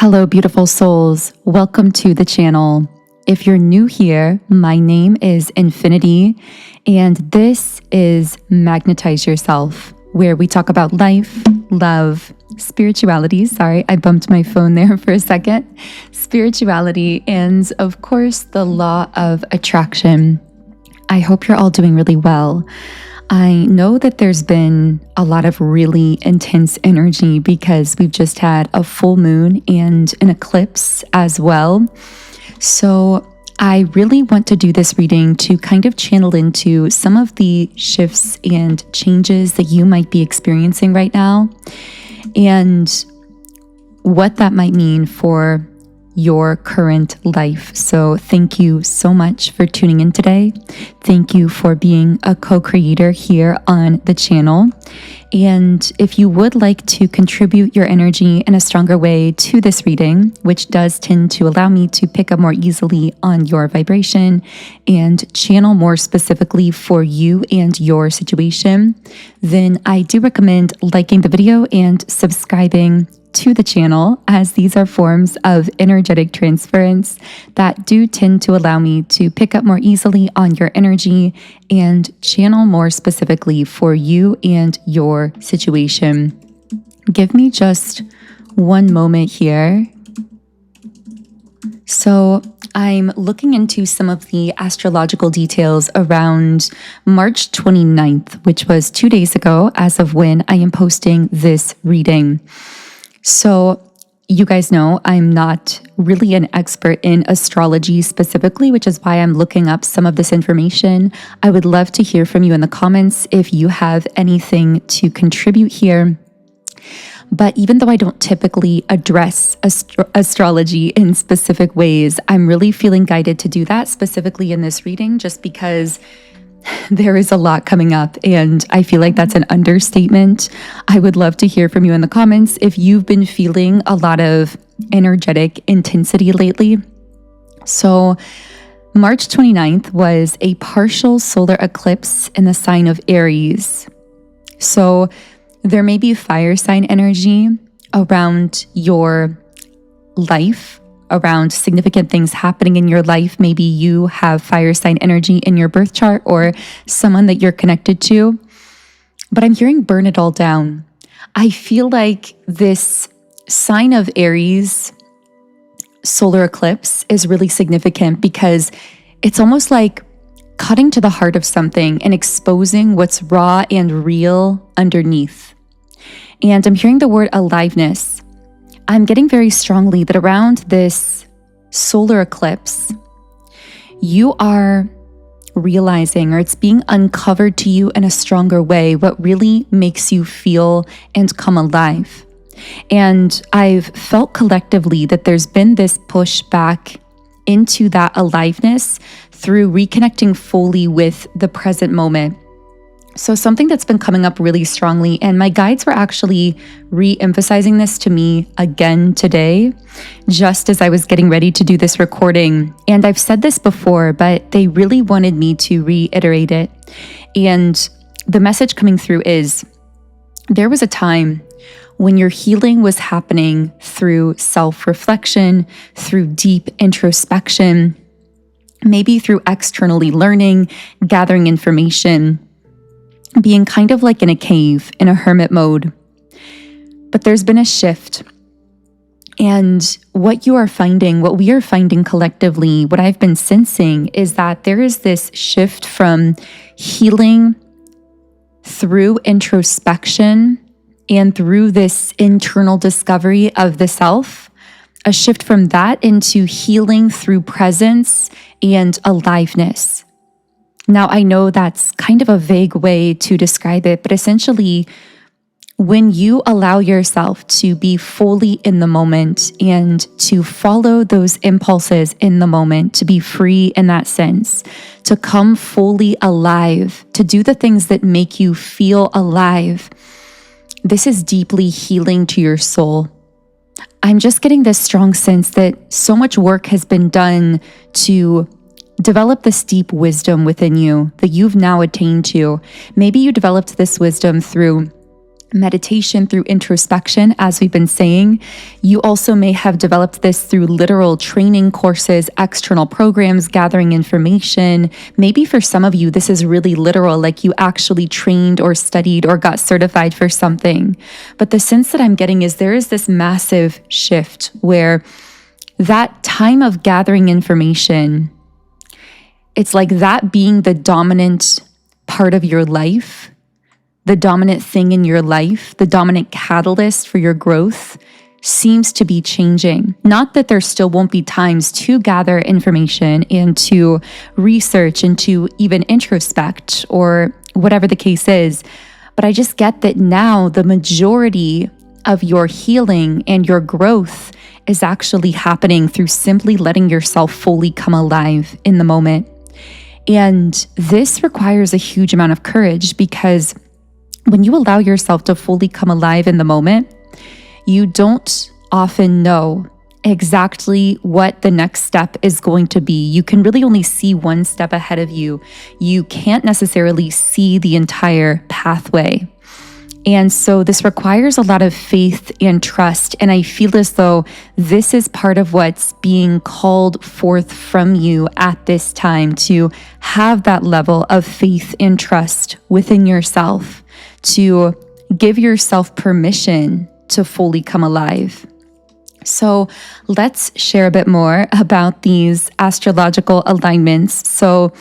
Hello, beautiful souls. Welcome to the channel. If you're new here, my name is Infinity, and this is Magnetize Yourself, where we talk about life, love, spirituality. Sorry, I bumped my phone there for a second. Spirituality, and of course, the law of attraction. I hope you're all doing really well. I know that there's been a lot of really intense energy because we've just had a full moon and an eclipse as well. So I really want to do this reading to kind of channel into some of the shifts and changes that you might be experiencing right now and what that might mean for your current life. So thank you so much for tuning in today. Thank you for being a co-creator here on the channel. And if you would like to contribute your energy in a stronger way to this reading, which does tend to allow me to pick up more easily on your vibration and channel more specifically for you and your situation, then I do recommend liking the video and subscribing to the channel, as these are forms of energetic transference that do tend to allow me to pick up more easily on your energy and channel more specifically for you and your situation. Give me just one moment here. So I'm looking into some of the astrological details around March 29th, which was 2 days ago as of when I am posting this reading. So you guys know I'm not really an expert in astrology specifically, which is why I'm looking up some of this information. I would love to hear from you in the comments if you have anything to contribute here. But even though I don't typically address astrology in specific ways, I'm really feeling guided to do that specifically in this reading, just because there is a lot coming up, and I feel like that's an understatement. I would love to hear from you in the comments if you've been feeling a lot of energetic intensity lately. So March 29th was a partial solar eclipse in the sign of Aries. So there may be fire sign energy around your life, around significant things happening in your life. Maybe you have fire sign energy in your birth chart or someone that you're connected to. But I'm hearing burn it all down. I feel like this sign of Aries solar eclipse is really significant because it's almost like cutting to the heart of something and exposing what's raw and real underneath. And I'm hearing the word aliveness. I'm getting very strongly that around this solar eclipse, you are realizing, or it's being uncovered to you in a stronger way, what really makes you feel and come alive. And I've felt collectively that there's been this push back into that aliveness through reconnecting fully with the present moment. So something that's been coming up really strongly, and my guides were actually re-emphasizing this to me again today, just as I was getting ready to do this recording. And I've said this before, but they really wanted me to reiterate it. And the message coming through is, there was a time when your healing was happening through self-reflection, through deep introspection, maybe through externally learning, gathering information, being kind of like in a cave, in a hermit mode. But there's been a shift. And what you are finding, what we are finding collectively, what I've been sensing is that there is this shift from healing through introspection and through this internal discovery of the self, a shift from that into healing through presence and aliveness. Now, I know that's kind of a vague way to describe it, but essentially, when you allow yourself to be fully in the moment and to follow those impulses in the moment, to be free in that sense, to come fully alive, to do the things that make you feel alive, this is deeply healing to your soul. I'm just getting this strong sense that so much work has been done to develop this deep wisdom within you that you've now attained to. Maybe you developed this wisdom through meditation, through introspection, as we've been saying. You also may have developed this through literal training courses, external programs, gathering information. Maybe for some of you, this is really literal, like you actually trained or studied or got certified for something. But the sense that I'm getting is there is this massive shift where that time of gathering information, it's like that being the dominant part of your life, the dominant thing in your life, the dominant catalyst for your growth seems to be changing. Not that there still won't be times to gather information and to research and to even introspect or whatever the case is, but I just get that now the majority of your healing and your growth is actually happening through simply letting yourself fully come alive in the moment. And this requires a huge amount of courage, because when you allow yourself to fully come alive in the moment, you don't often know exactly what the next step is going to be. You can really only see one step ahead of you. You can't necessarily see the entire pathway. And so this requires a lot of faith and trust. And I feel as though this is part of what's being called forth from you at this time, to have that level of faith and trust within yourself, to give yourself permission to fully come alive. So let's share a bit more about these astrological alignments. So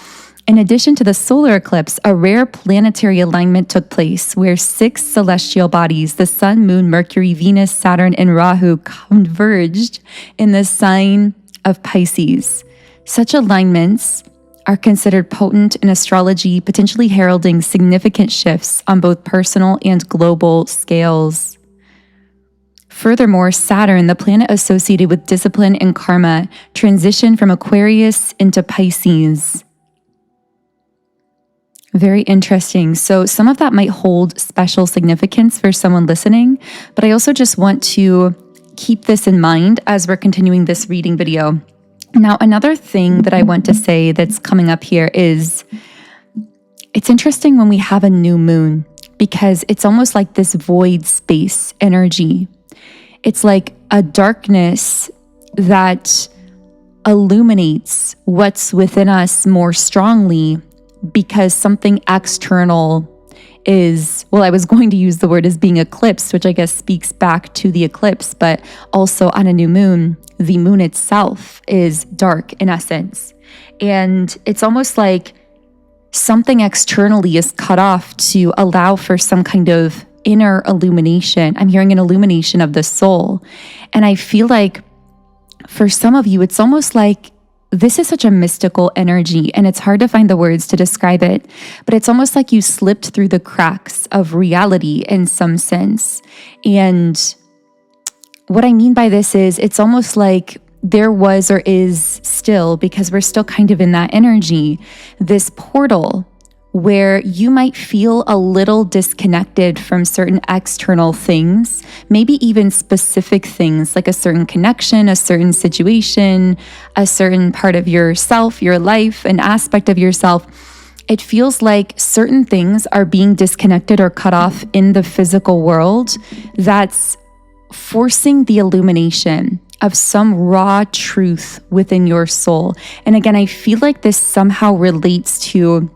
in addition to the solar eclipse, a rare planetary alignment took place where 6 celestial bodies, the Sun, Moon, Mercury, Venus, Saturn, and Rahu, converged in the sign of Pisces. Such alignments are considered potent in astrology, potentially heralding significant shifts on both personal and global scales. Furthermore, Saturn, the planet associated with discipline and karma, transitioned from Aquarius into Pisces. Very interesting. So some of that might hold special significance for someone listening, but I also just want to keep this in mind as we're continuing this reading video. Now, another thing that I want to say that's coming up here is it's interesting when we have a new moon, because it's almost like this void space energy. It's like a darkness that illuminates what's within us more strongly, because something external is, well, I was going to use the word as being eclipsed, which I guess speaks back to the eclipse, but also on a new moon, the moon itself is dark in essence. And it's almost like something externally is cut off to allow for some kind of inner illumination. I'm hearing an illumination of the soul. And I feel like for some of you, it's almost like this is such a mystical energy, and it's hard to find the words to describe it, but it's almost like you slipped through the cracks of reality in some sense. And what I mean by this is it's almost like there was, or is still, because we're still kind of in that energy, this portal where you might feel a little disconnected from certain external things, maybe even specific things like a certain connection, a certain situation, a certain part of yourself, your life, an aspect of yourself. It feels like certain things are being disconnected or cut off in the physical world that's forcing the illumination of some raw truth within your soul. And again, I feel like this somehow relates to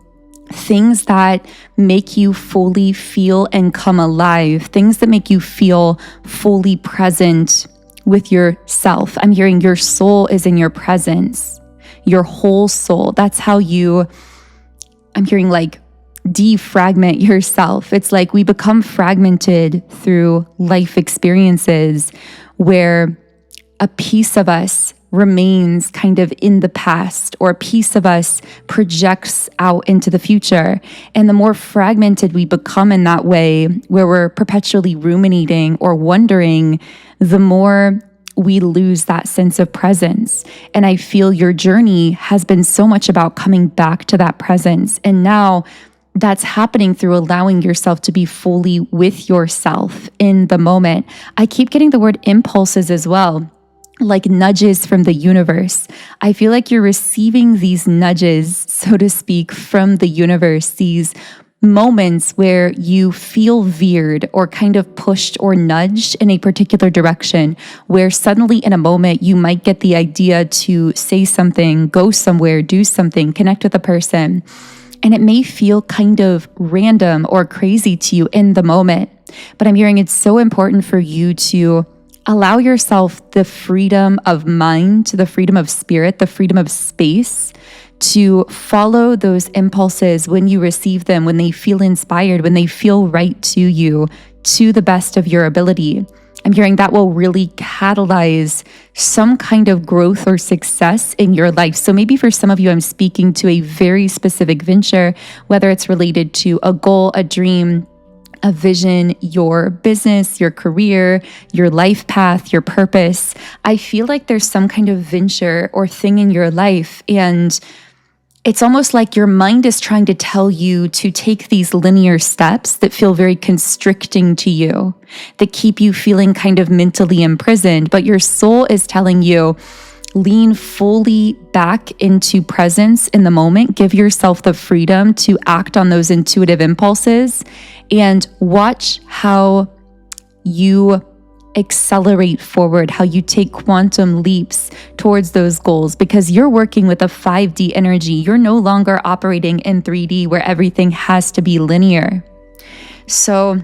things that make you fully feel and come alive, things that make you feel fully present with yourself. I'm hearing your soul is in your presence, your whole soul. That's how I'm hearing like defragment yourself. It's like we become fragmented through life experiences where a piece of us remains kind of in the past, or a piece of us projects out into the future. And the more fragmented we become in that way, where we're perpetually ruminating or wondering, the more we lose that sense of presence. And I feel your journey has been so much about coming back to that presence. And now that's happening through allowing yourself to be fully with yourself in the moment. I keep getting the word impulses as well, like nudges from the universe. I feel like you're receiving these nudges, so to speak, from the universe, these moments where you feel veered or kind of pushed or nudged in a particular direction, where suddenly in a moment you might get the idea to say something, go somewhere, do something, connect with a person. And it may feel kind of random or crazy to you in the moment, but I'm hearing it's so important for you to allow yourself the freedom of mind, the freedom of spirit, the freedom of space to follow those impulses when you receive them, when they feel inspired, when they feel right to you, to the best of your ability. I'm hearing that will really catalyze some kind of growth or success in your life. So maybe for some of you, I'm speaking to a very specific venture, whether it's related to a goal, a dream, a vision, your business, your career, your life path, your purpose. I feel like there's some kind of venture or thing in your life, and it's almost like your mind is trying to tell you to take these linear steps that feel very constricting to you, that keep you feeling kind of mentally imprisoned, but your soul is telling you, lean fully back into presence in the moment. Give yourself the freedom to act on those intuitive impulses and watch how you accelerate forward, how you take quantum leaps towards those goals, because you're working with a 5D energy. You're no longer operating in 3D where everything has to be linear. So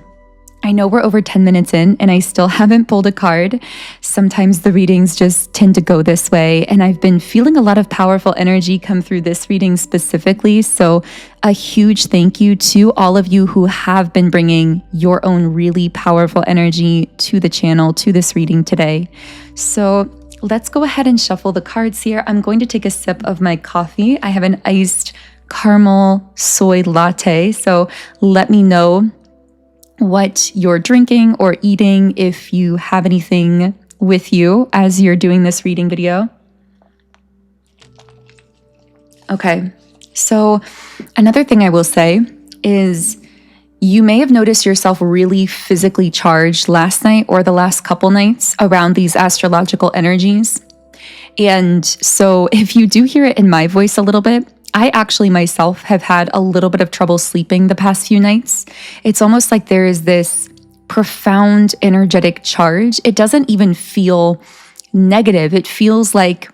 I know we're over 10 minutes in and I still haven't pulled a card. Sometimes the readings just tend to go this way, and I've been feeling a lot of powerful energy come through this reading specifically. So a huge thank you to all of you who have been bringing your own really powerful energy to the channel, to this reading today. So let's go ahead and shuffle the cards here. I'm going to take a sip of my coffee. I have an iced caramel soy latte. So let me know what you're drinking or eating, if you have anything with you as you're doing this reading video. Okay, so another thing I will say is you may have noticed yourself really physically charged last night or the last couple nights around these astrological energies. And so if you do hear it in my voice a little bit, I actually myself have had a little bit of trouble sleeping the past few nights. It's almost like there is this profound energetic charge. It doesn't even feel negative. It feels like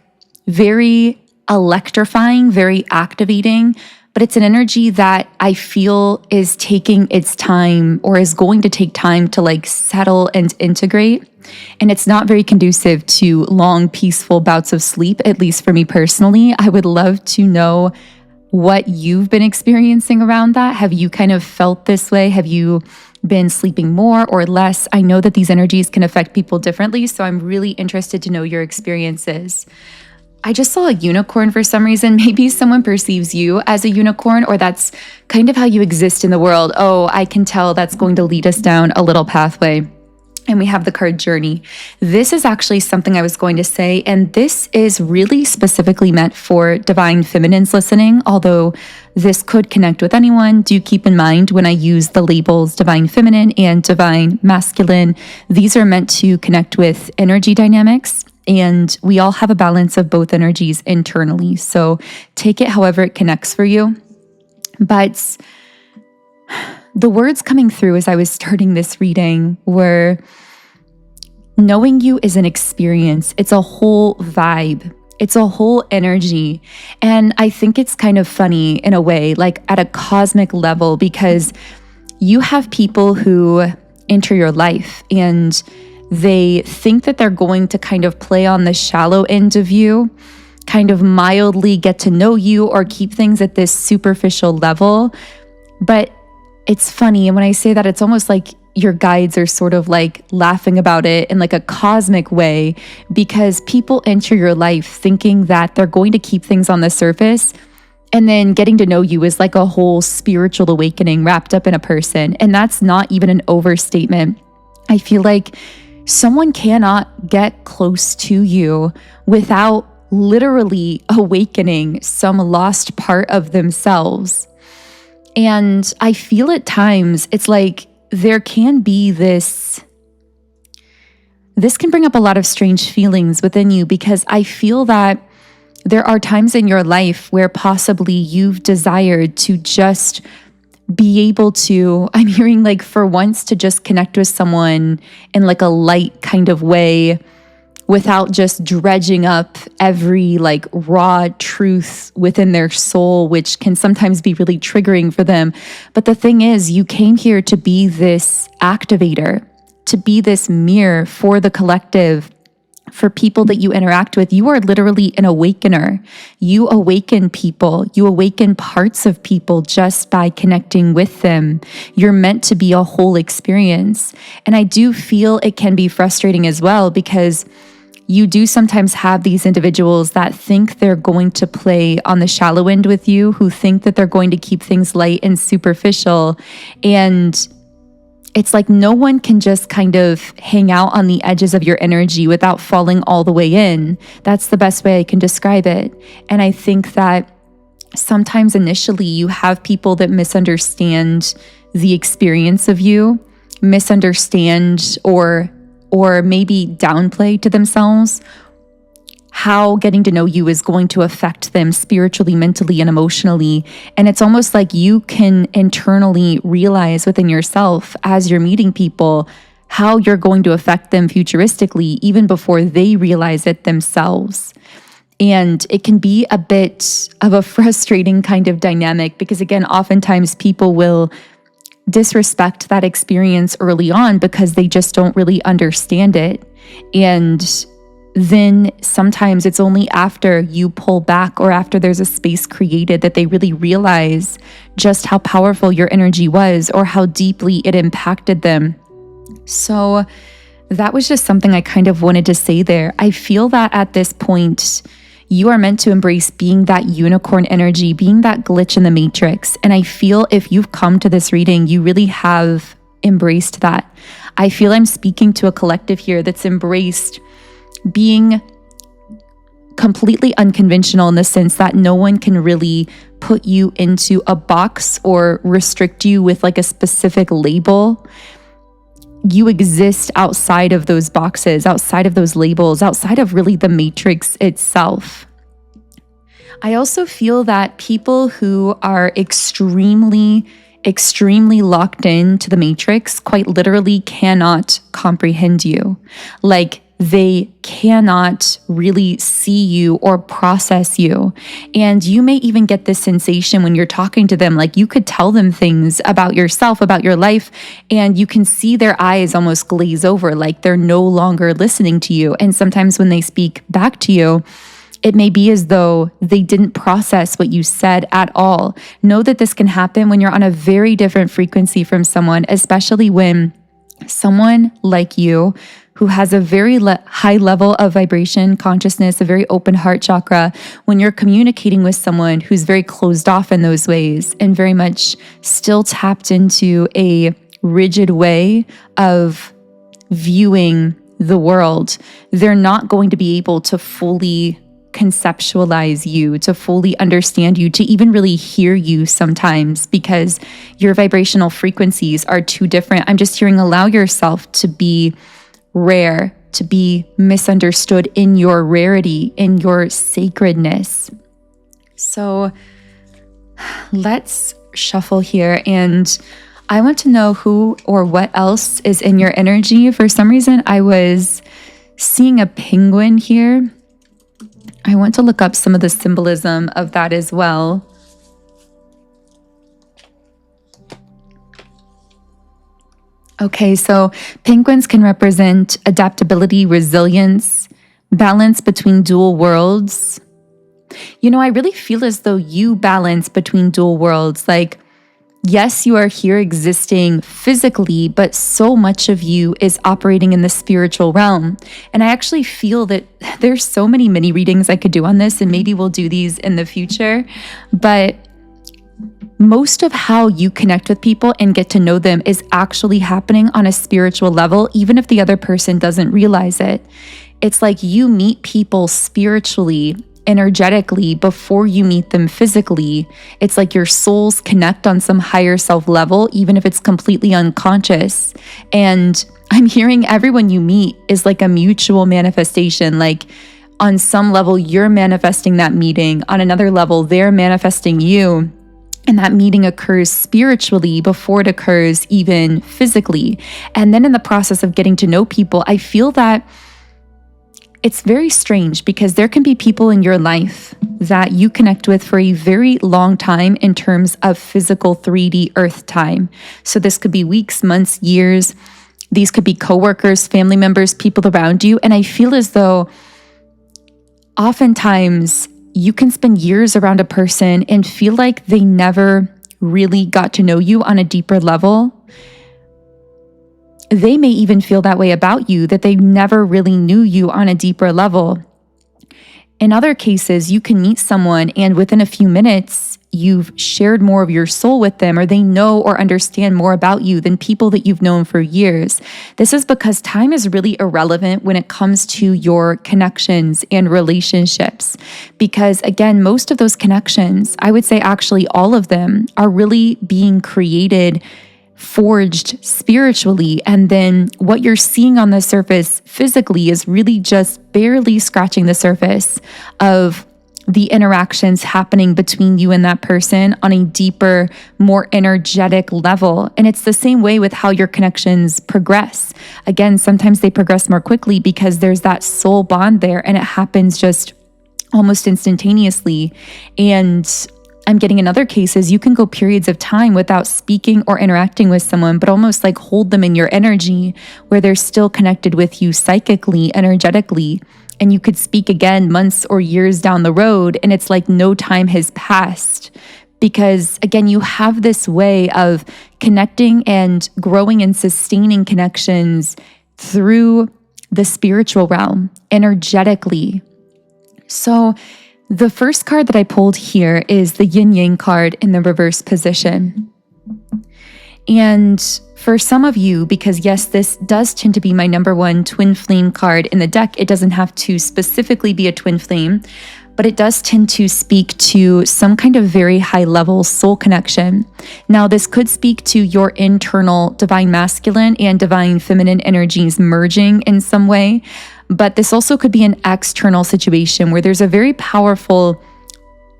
very electrifying, very activating, but it's an energy that I feel is taking its time, or is going to take time to like settle and integrate. And it's not very conducive to long, peaceful bouts of sleep, at least for me personally. I would love to know what you've been experiencing around that. Have you kind of felt this way? Have you been sleeping more or less? I know that these energies can affect people differently, so I'm really interested to know your experiences. I just saw a unicorn for some reason. Maybe someone perceives you as a unicorn, or that's kind of how you exist in the world. Oh, I can tell that's going to lead us down a little pathway. And we have the card Journey. This is actually something I was going to say, and this is really specifically meant for divine feminines listening, although this could connect with anyone. Do keep in mind when I use the labels divine feminine and divine masculine, these are meant to connect with energy dynamics. And we all have a balance of both energies internally. So take it however it connects for you. But the words coming through as I was starting this reading were, knowing you is an experience. It's a whole vibe. It's a whole energy. And I think it's kind of funny in a way, like at a cosmic level, because you have people who enter your life and they think that they're going to kind of play on the shallow end of you, kind of mildly get to know you or keep things at this superficial level. But it's funny. And when I say that, it's almost like your guides are sort of like laughing about it in like a cosmic way, because people enter your life thinking that they're going to keep things on the surface, and then getting to know you is like a whole spiritual awakening wrapped up in a person. And that's not even an overstatement. I feel like someone cannot get close to you without literally awakening some lost part of themselves. And I feel at times it's like there can be this can bring up a lot of strange feelings within you, because I feel that there are times in your life where possibly you've desired to just be able to, I'm hearing like for once to just connect with someone in like a light kind of way without just dredging up every like raw truth within their soul, which can sometimes be really triggering for them. But the thing is, you came here to be this activator, to be this mirror for the collective, for people that you interact with. You are literally an awakener. You awaken people. You awaken parts of people just by connecting with them. You're meant to be a whole experience. And I do feel it can be frustrating as well, because you do sometimes have these individuals that think they're going to play on the shallow end with you, who think that they're going to keep things light and superficial. And it's like no one can just kind of hang out on the edges of your energy without falling all the way in. That's the best way I can describe it. And I think that sometimes initially you have people that misunderstand the experience of you, misunderstand or maybe downplay to themselves how getting to know you is going to affect them spiritually, mentally, and emotionally. And it's almost like you can internally realize within yourself as you're meeting people how you're going to affect them futuristically, even before they realize it themselves. And it can be a bit of a frustrating kind of dynamic because, again, oftentimes people will disrespect that experience early on because they just don't really understand it. And then sometimes it's only after you pull back or after there's a space created that they really realize just how powerful your energy was or how deeply it impacted them. So that was just something I kind of wanted to say there. I feel that at this point, you are meant to embrace being that unicorn energy, being that glitch in the matrix. And I feel if you've come to this reading, you really have embraced that. I feel I'm speaking to a collective here that's embraced being completely unconventional in the sense that no one can really put you into a box or restrict you with like a specific label. You exist outside of those boxes, outside of those labels, outside of really the matrix itself. I also feel that people who are extremely locked into the matrix quite literally cannot comprehend you. Like, they cannot really see you or process you. And you may even get this sensation when you're talking to them, like you could tell them things about yourself, about your life, and you can see their eyes almost glaze over, like they're no longer listening to you. And sometimes when they speak back to you, it may be as though they didn't process what you said at all. Know that this can happen when you're on a very different frequency from someone, especially when someone like you, who has a very high level of vibration, consciousness, a very open heart chakra, when you're communicating with someone who's very closed off in those ways and very much still tapped into a rigid way of viewing the world, they're not going to be able to fully conceptualize you, to fully understand you, to even really hear you sometimes because your vibrational frequencies are too different. I'm just hearing allow yourself to be rare, to be misunderstood in your rarity, in your sacredness. So let's shuffle here, and I want to know who or what else is in your energy. For some reason, I was seeing a penguin here. I want to look up some of the symbolism of that as well. Okay, so penguins can represent adaptability, resilience, balance between dual worlds. You know, I really feel as though you balance between dual worlds. Like, yes, you are here existing physically, but so much of you is operating in the spiritual realm. And I actually feel that there's so many mini readings I could do on this, and maybe we'll do these in the future. But most of how you connect with people and get to know them is actually happening on a spiritual level, even if the other person doesn't realize it. It's like you meet people spiritually, energetically, before you meet them physically. It's like your souls connect on some higher self level, even if it's completely unconscious. And I'm hearing everyone you meet is like a mutual manifestation. Like, on some level, you're manifesting that meeting. On another level, they're manifesting you. and that meeting occurs spiritually before it occurs even physically. And then in the process of getting to know people, I feel that it's very strange because there can be people in your life that you connect with for a very long time in terms of physical 3D earth time. So this could be weeks, months, years. These could be coworkers, family members, people around you. And I feel as though oftentimes you can spend years around a person and feel like they never really got to know you on a deeper level. They may even feel that way about you, that they never really knew you on a deeper level. In other cases, you can meet someone and within a few minutes, you've shared more of your soul with them, or they know or understand more about you than people that you've known for years. This is because time is really irrelevant when it comes to your connections and relationships. Because again, most of those connections, I would say actually all of them, are really being created, forged spiritually, and then what you're seeing on the surface physically is really just barely scratching the surface of the interactions happening between you and that person on a deeper, more energetic level. And it's the same way with how your connections progress. Again, sometimes they progress more quickly because there's that soul bond there and it happens just almost instantaneously. And I'm getting in other cases, you can go periods of time without speaking or interacting with someone, but almost like hold them in your energy where they're still connected with you psychically, energetically. And you could speak again months or years down the road, and it's like no time has passed. Because again, you have this way of connecting and growing and sustaining connections through the spiritual realm, energetically. So the first card that I pulled here is the yin yang card in the reverse position. And for some of you, because yes, this does tend to be my number one twin flame card in the deck, it doesn't have to specifically be a twin flame, but it does tend to speak to some kind of very high level soul connection. Now, this could speak to your internal divine masculine and divine feminine energies merging in some way. But this also could be an external situation where there's a very powerful,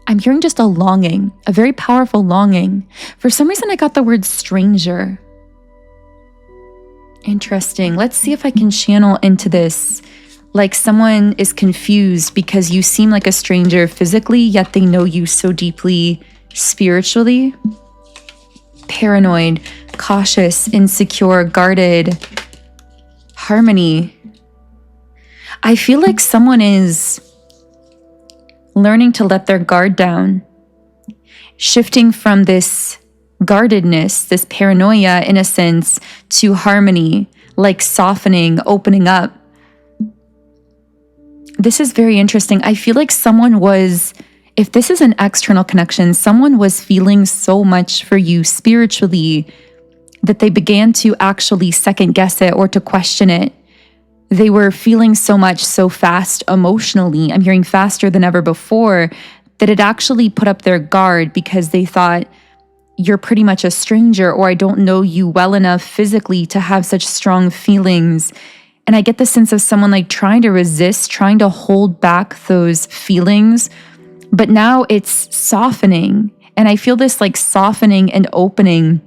I'm hearing just a longing, a very powerful longing. For some reason, I got the word stranger. Interesting. Let's see if I can channel into this. Like someone is confused because you seem like a stranger physically, yet they know you so deeply spiritually. Paranoid, cautious, insecure, guarded, harmony. I feel like someone is learning to let their guard down, shifting from this guardedness, this paranoia in a sense, to harmony, like softening, opening up. This is very interesting. I feel like someone was, if this is an external connection, someone was feeling so much for you spiritually that they began to actually second guess it or to question it. They were feeling so much so fast emotionally, I'm hearing faster than ever before, that it actually put up their guard because they thought, you're pretty much a stranger, or I don't know you well enough physically to have such strong feelings. And I get the sense of someone like trying to resist, trying to hold back those feelings, but now it's softening. And I feel this like softening and opening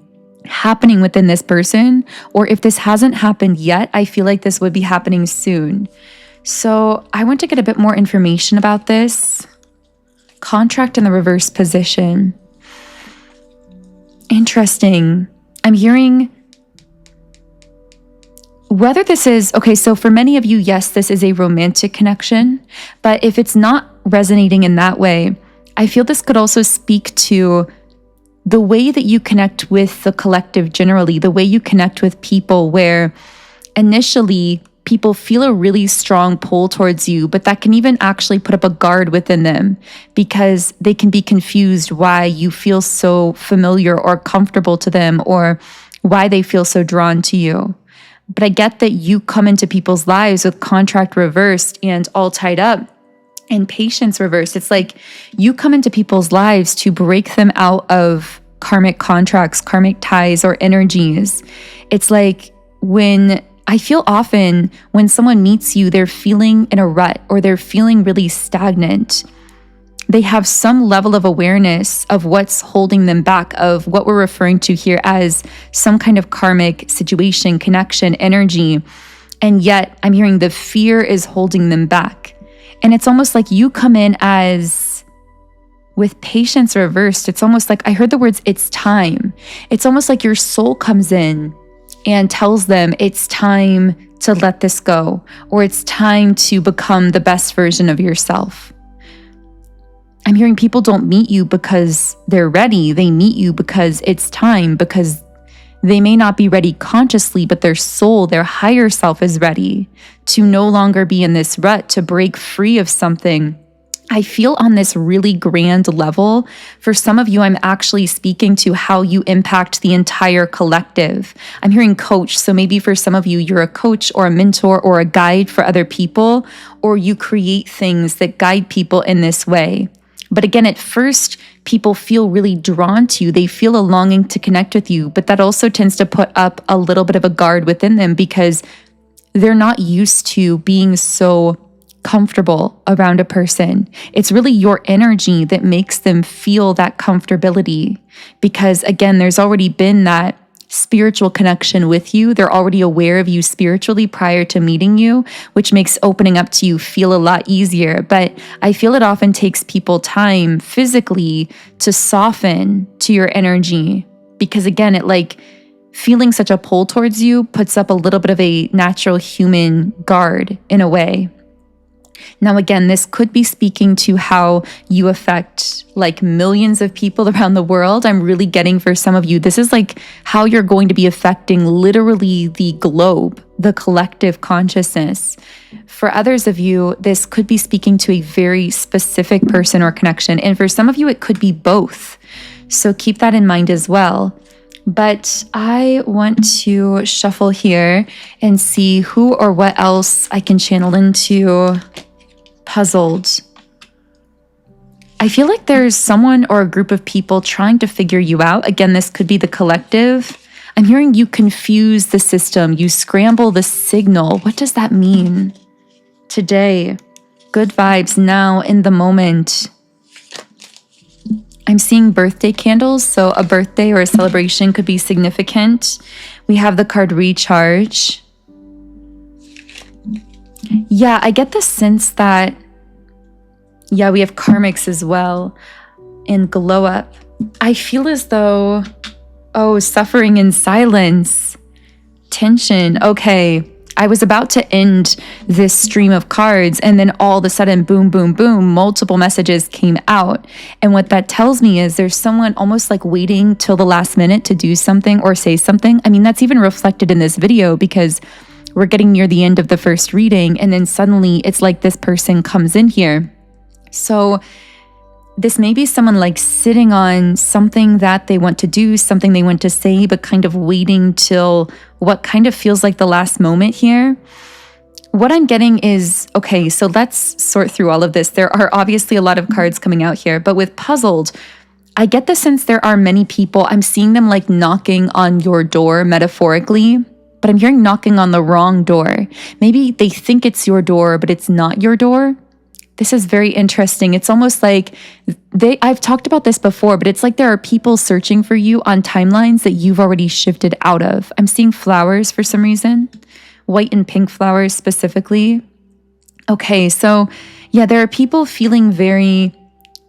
happening within this person, or if this hasn't happened yet, I feel like this would be happening soon. So I want to get a bit more information about this. Contract in the reverse position. Interesting. I'm hearing whether this is, okay, so for many of you, yes, this is a romantic connection, but if it's not resonating in that way, I feel this could also speak to the way that you connect with the collective generally, the way you connect with people where initially people feel a really strong pull towards you, but that can even actually put up a guard within them because they can be confused why you feel so familiar or comfortable to them or why they feel so drawn to you. But I get that you come into people's lives with contract reversed and all tied up and patience reversed. It's like you come into people's lives to break them out of karmic contracts, karmic ties, or energies. It's like when I feel often when someone meets you, they're feeling in a rut or they're feeling really stagnant. they have some level of awareness of what's holding them back, of what we're referring to here as some kind of karmic situation, connection, energy. And yet I'm hearing the fear is holding them back. And it's almost like you come in as with patience reversed. It's almost like I heard the words, it's time. It's almost like your soul comes in and tells them it's time to let this go, or it's time to become the best version of yourself. I'm hearing people don't meet you because they're ready. They meet you because it's time, because they may not be ready consciously, but their soul, their higher self is ready to no longer be in this rut, to break free of something. I feel on this really grand level, for some of you, I'm actually speaking to how you impact the entire collective. I'm hearing coach. So maybe for some of you, you're a coach or a mentor or a guide for other people, or you create things that guide people in this way. But again, at first, people feel really drawn to you. They feel a longing to connect with you, but that also tends to put up a little bit of a guard within them because they're not used to being so comfortable around a person. It's really your energy that makes them feel that comfortability because, again, there's already been that spiritual connection with you. They're already aware of you spiritually prior to meeting you, which makes opening up to you feel a lot easier. But I feel it often takes people time physically to soften to your energy because, again, it like feeling such a pull towards you puts up a little bit of a natural human guard in a way. Now, again, this could be speaking to how you affect like millions of people around the world. I'm really getting for some of you, this is like how you're going to be affecting literally the globe, the collective consciousness. For others of you, this could be speaking to a very specific person or connection. And for some of you, it could be both. So keep that in mind as well. But I want to shuffle here and see who or what else I can channel into puzzled. I feel like there's someone or a group of people trying to figure you out. Again, this could be the collective. I'm hearing you confuse the system. You scramble the signal. What does that mean? Today, good vibes now in the moment. I'm seeing birthday candles, so a birthday or a celebration could be significant. We have the card recharge. Yeah, I get the sense that, yeah, we have karmics as well and glow up. I feel as though, oh, suffering in silence, tension. Okay, I was about to end this stream of cards and then all of a sudden, boom, boom, boom, multiple messages came out. And what that tells me is there's someone almost like waiting till the last minute to do something or say something. I mean, that's even reflected in this video because we're getting near the end of the first reading and then suddenly it's like this person comes in here. So this may be someone like sitting on something that they want to do, something they want to say, but kind of waiting till what kind of feels like the last moment here. What I'm getting is, okay, so let's sort through all of this. There are obviously a lot of cards coming out here, but with puzzled, I get the sense there are many people, I'm seeing them like knocking on your door metaphorically, but I'm hearing knocking on the wrong door. Maybe they think it's your door, but it's not your door. This is very interesting. It's almost like I've talked about this before, but it's like there are people searching for you on timelines that you've already shifted out of. I'm seeing flowers for some reason, white and pink flowers specifically. Okay, so yeah, there are people feeling very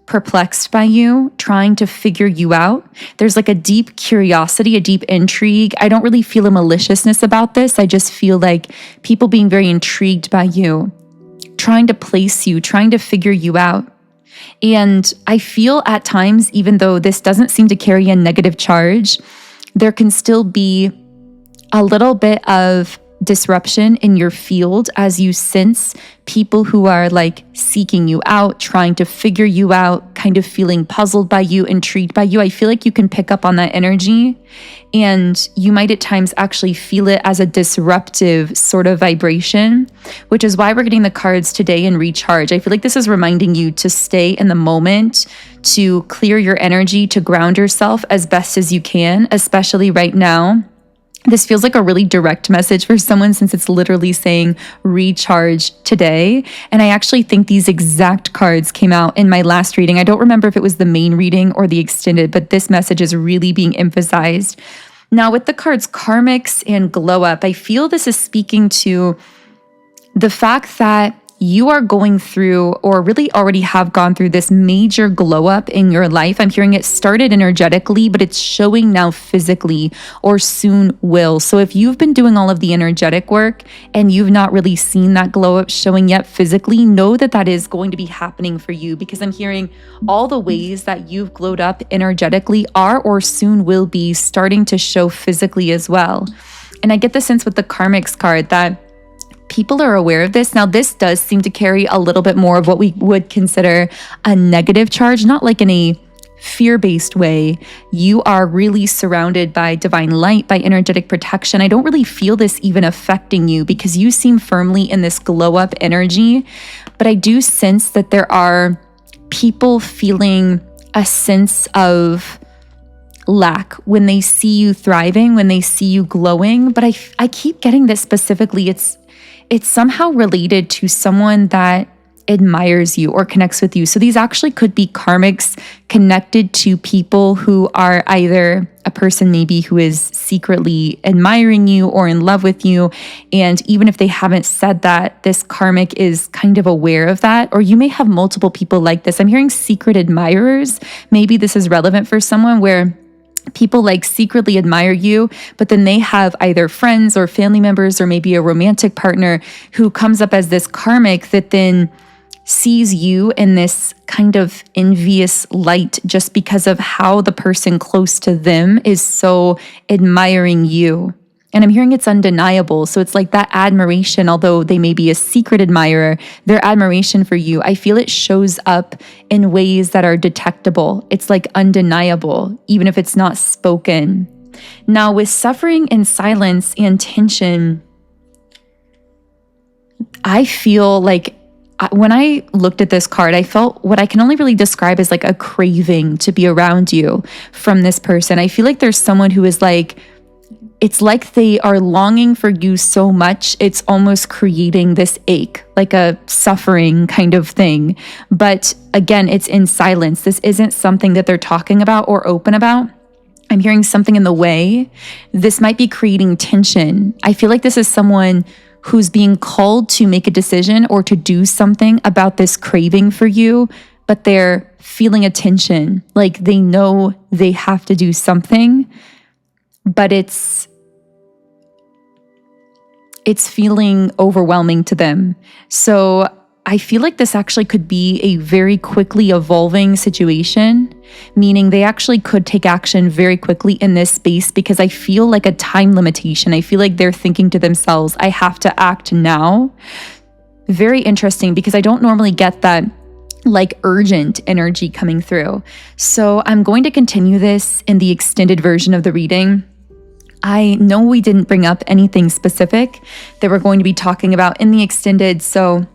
perplexed by you, trying to figure you out. There's like a deep curiosity, a deep intrigue. I don't really feel a maliciousness about this. I just feel like people being very intrigued by you, trying to place you, trying to figure you out. And I feel at times, even though this doesn't seem to carry a negative charge, there can still be a little bit of disruption in your field as you sense people who are like seeking you out, trying to figure you out, kind of feeling puzzled by you, intrigued by you. I feel like you can pick up on that energy and you might at times actually feel it as a disruptive sort of vibration, which is why we're getting the cards today in recharge. I feel like this is reminding you to stay in the moment, to clear your energy, to ground yourself as best as you can, especially right now. This feels like a really direct message for someone since it's literally saying recharge today. And I actually think these exact cards came out in my last reading. I don't remember if it was the main reading or the extended, but this message is really being emphasized. Now, with the cards karmics and glow up, I feel this is speaking to the fact that you are going through, or really already have gone through, this major glow up in your life. I'm hearing it started energetically, but it's showing now physically, or soon will. So if you've been doing all of the energetic work and you've not really seen that glow up showing yet physically, know that that is going to be happening for you, because I'm hearing all the ways that you've glowed up energetically are or soon will be starting to show physically as well. And I get the sense with the karmics card that people are aware of this. Now, this does seem to carry a little bit more of what we would consider a negative charge, not like in a fear-based way. You are really surrounded by divine light, by energetic protection. I don't really feel this even affecting you because you seem firmly in this glow-up energy. But I do sense that there are people feeling a sense of lack when they see you thriving, when they see you glowing. But I keep getting this specifically. It's somehow related to someone that admires you or connects with you. So these actually could be karmics connected to people who are either a person maybe who is secretly admiring you or in love with you. And even if they haven't said that, this karmic is kind of aware of that. Or you may have multiple people like this. I'm hearing secret admirers. Maybe this is relevant for someone where people like secretly admire you, but then they have either friends or family members or maybe a romantic partner who comes up as this karmic that then sees you in this kind of envious light just because of how the person close to them is so admiring you. And I'm hearing it's undeniable. So it's like that admiration, although they may be a secret admirer, their admiration for you, I feel it shows up in ways that are detectable. It's like undeniable, even if it's not spoken. Now, with suffering and silence and tension, I feel like when I looked at this card, I felt what I can only really describe as like a craving to be around you from this person. I feel like there's someone who is like, it's like they are longing for you so much, it's almost creating this ache, like a suffering kind of thing. But again, it's in silence. This isn't something that they're talking about or open about. I'm hearing something in the way. This might be creating tension. I feel like this is someone who's being called to make a decision or to do something about this craving for you, but they're feeling a tension, like they know they have to do something, but it's feeling overwhelming to them. So I feel like this actually could be a very quickly evolving situation, meaning they actually could take action very quickly in this space because I feel like a time limitation. I feel like they're thinking to themselves, I have to act now. Very interesting because I don't normally get that like urgent energy coming through. So I'm going to continue this in the extended version of the reading. I know we didn't bring up anything specific that we're going to be talking about in the extended, so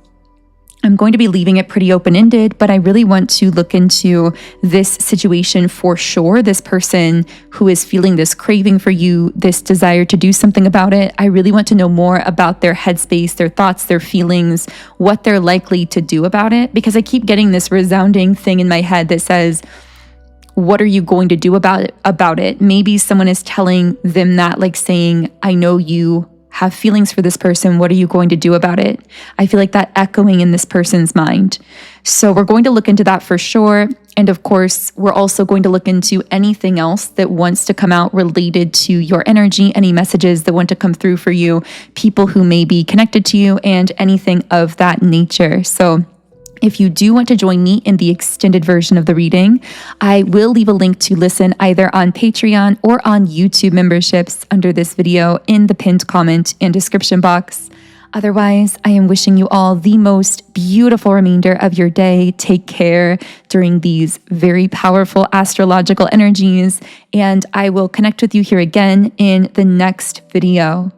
I'm going to be leaving it pretty open-ended, but I really want to look into this situation for sure. This person who is feeling this craving for you, this desire to do something about it. I really want to know more about their headspace, their thoughts, their feelings, what they're likely to do about it, because I keep getting this resounding thing in my head that says, what are you going to do about it? Maybe someone is telling them that, like saying, I know you have feelings for this person. What are you going to do about it? I feel like that echoing in this person's mind. So we're going to look into that for sure. And of course, we're also going to look into anything else that wants to come out related to your energy, any messages that want to come through for you, people who may be connected to you, and anything of that nature. So if you do want to join me in the extended version of the reading, I will leave a link to listen either on Patreon or on YouTube memberships under this video in the pinned comment and description box. Otherwise, I am wishing you all the most beautiful remainder of your day. Take care during these very powerful astrological energies, and I will connect with you here again in the next video.